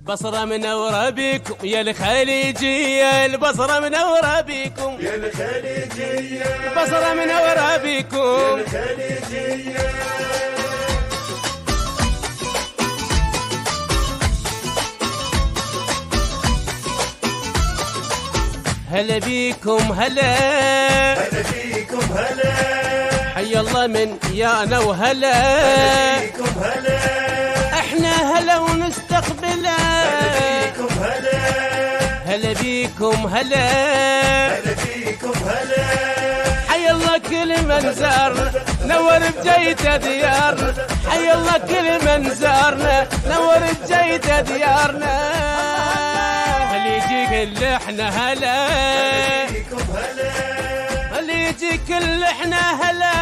بصرة منورة بيكم يا الخليجية، البصرة منورة بيكم يا الخليجية، البصرة منورة بيكم. الخليجية. هلا بيكم هلا، هلا بيكم هلا، حي الله من يانا وهلا، هلا بيكم هلا، احنا هلا ونستقبله. هلا بيكم هلا، هلا بيكم هلا، هلا بيكم هلا، حي الله كل من زارنا نور بجيته ديارنا، حي الله كل من زارنا نور بجيته ديارنا. اللي يجي كل احنا هلا، بيكم هلا، اللي يجي كل احنا هلا.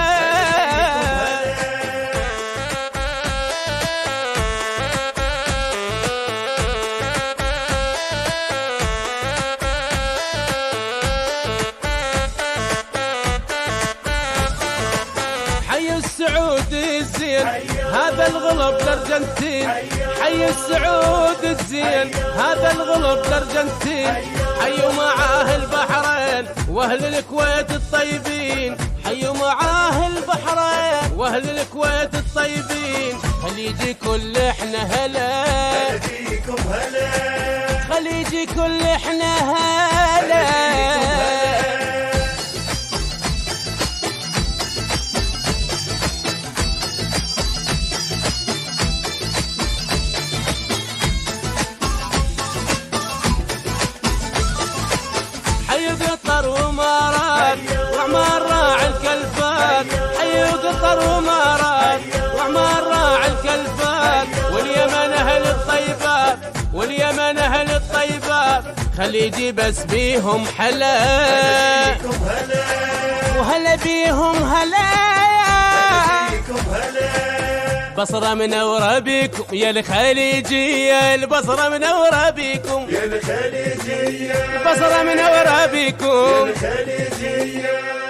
حي السعود الزين هذا الغلب الارجنتين، حي السعود الزين هذا الغلب الارجنتين، حيوا معاه البحرين واهل الكويت الطيبين، حيوا معاه البحرين واهل الكويت الطيبين. خليجي كل احنا هلا، هلا بيكم هلا، خليجي كل احنا هلا. حي قطر وامارات وعمار راعي الكلفات، حي قطر وامارات وعمار راعي الكلفات، واليمن اهل الطيبات، واليمن اهل الطيبات. خليجي بس بيهم حلا، بيكم هلا، وهلا بيهم هلا. بيكم هلا، بصرة منورة بيكم يا الخليجية، البصرة منورة بيكم، يا الخليجية، البصرة منورة بيكم. الخليجية.